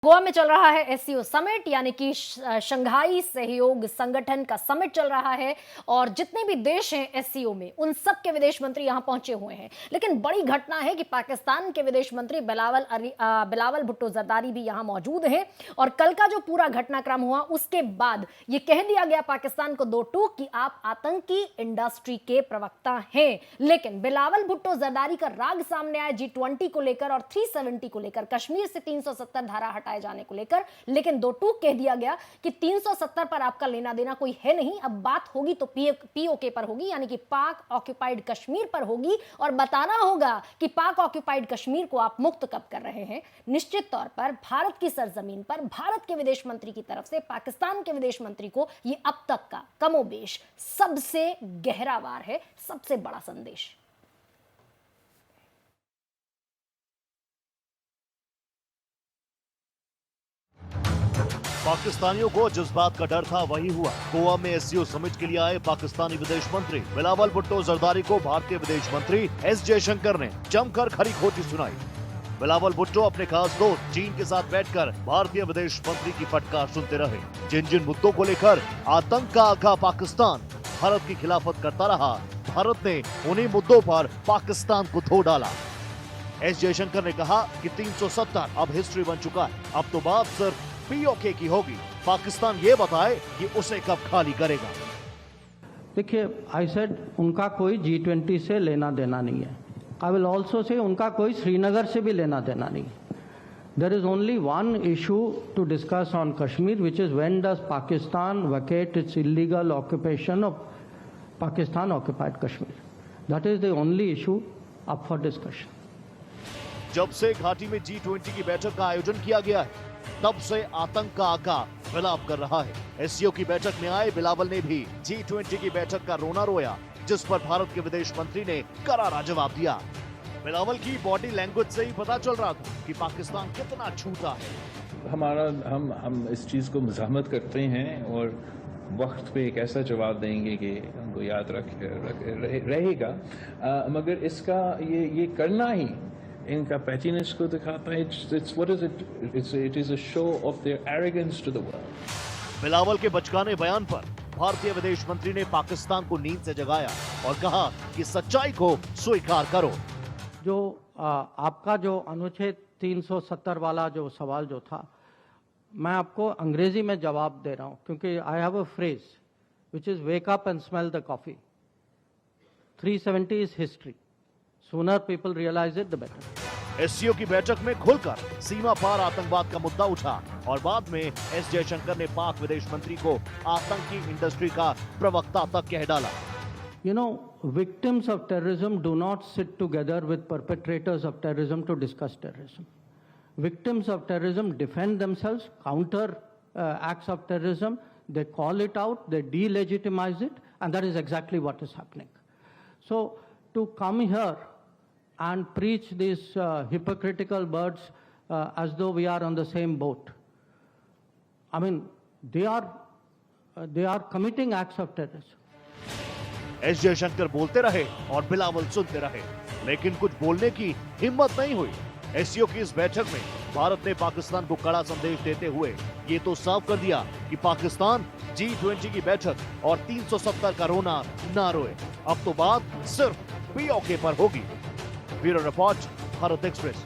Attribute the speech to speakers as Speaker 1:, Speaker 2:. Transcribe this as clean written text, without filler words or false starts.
Speaker 1: गोवा में चल रहा है एससीओ समिट यानी कि शंघाई सहयोग संगठन का समिट चल रहा है और जितने भी देश हैं एससीओ में उन सब के विदेश मंत्री यहां पहुंचे हुए हैं। लेकिन बड़ी घटना है कि पाकिस्तान के विदेश मंत्री बिलावल भुट्टो जरदारी भी यहां मौजूद हैं और कल का जो पूरा घटनाक्रम हुआ उसके बाद यह कह दिया गया पाकिस्तान को दो टूक कि आप आतंकी इंडस्ट्री के प्रवक्ता हैं। लेकिन बिलावल भुट्टो जरदारी का राग सामने आया G20 को लेकर और 370 को लेकर, कश्मीर से 370 धारा हटाए जाने को लेकर। लेकिन दो टूक कह दिया गया कि 370 पर आपका लेना देना कोई है नहीं, अब बात होगी तो पीओके पर होगी, यानी कि पाक ऑक्यूपाइड कश्मीर पर होगी और बताना होगा कि पाक ऑक्यूपाइड कश्मीर को आप मुक्त कब कर रहे हैं। निश्चित तौर पर भारत की सरजमीन पर भारत के विदेश मंत्री की तरफ से पाकिस्तान के विदेश मंत्री को यह अब तक का कमोबेश सबसे गहरा वार है, सबसे बड़ा संदेश।
Speaker 2: पाकिस्तानियों को जिस बात का डर था वही हुआ। गोवा में एससीओ समिट के लिए आए पाकिस्तानी विदेश मंत्री बिलावल भुट्टो जरदारी को भारतीय विदेश मंत्री एस जयशंकर ने जमकर खरी खोटी सुनाई। बिलावल भुट्टो अपने खास दोस्त चीन के साथ बैठकर भारतीय विदेश मंत्री की फटकार सुनते रहे। जिन जिन मुद्दों को लेकर आतंक का आका पाकिस्तान भारत की खिलाफत करता रहा, भारत ने उन्हीं मुद्दों पर पाकिस्तान को धो डाला। एस जयशंकर ने कहा कि 370 अब हिस्ट्री बन चुका है, अब तो बात सिर्फ पीओके की होगी। पाकिस्तान ये बताए कि उसे कब खाली करेगा।
Speaker 3: देखिए, आई सेड उनका कोई G20 से लेना देना नहीं है। आई विल ऑल्सो से उनका कोई श्रीनगर से भी लेना देना नहीं है। There is only one issue to discuss on Kashmir, which is when does Pakistan vacate its illegal occupation of Pakistan occupied Kashmir. That is the only issue up for discussion.
Speaker 2: जब से घाटी में G20 की बैठक का आयोजन किया गया है, तब से आतंक का आका विलाप कर रहा है। एससीओ की बैठक में आए बिलावल ने भी G20 की बैठक का रोना रोया, जिस पर भारत के विदेश मंत्री ने करारा जवाब दिया। बिलावल की बॉडी लैंग्वेज से ही पता चल रहा था कि पाकिस्तान कितना झूठा है।
Speaker 4: हम इस चीज को मज़ाहमत करते हैं और वक्त पे एक ऐसा जवाब देंगे कि हमको याद रहेगा, मगर इसका ये करना ही इनका पैचीनेस को दिखाता है। It is a show of their arrogance to the world.
Speaker 2: Bilawal के बचकाने बयान पर भारतीय विदेश मंत्री ने पाकिस्तान को नींद से जगाया और कहा कि सच्चाई को स्वीकार करो।
Speaker 3: जो आपका जो अनुच्छेद 370 वाला जो सवाल जो था, मैं आपको अंग्रेजी में जवाब दे रहा हूं, क्योंकि I have a phrase which is wake up and smell the coffee. 370 is history. Sooner people realize it, the better.
Speaker 2: SCO की बैठक में खुलकर सीमा पार आतंकवाद का मुद्दा उठा और बाद में एस जयशंकर ने पाक विदेश मंत्री को आतंकी इंडस्ट्री का प्रवक्ता तक कह डाला।
Speaker 3: You know, victims of terrorism do not sit together with perpetrators of terrorism to discuss terrorism. Victims of terrorism defend themselves, counter acts of terrorism. They call it out, they delegitimize it, and that is exactly what is happening. So, to come here and preach these hypocritical words as though we are on the same boat. I mean, they are committing acts of terrorism.
Speaker 2: S Jaishankar बोलते रहे और बिलावल सुनते रहे, लेकिन कुछ बोलने की हिम्मत नहीं हुई। एससीओ की इस बैठक में भारत ने पाकिस्तान को कड़ा संदेश देते हुए ये तो साफ कर दिया कि पाकिस्तान G20 की बैठक और 370 का रोना ना रोए, अब तो बात सिर्फ पीओके पर होगी। Bureau report, Bharat express.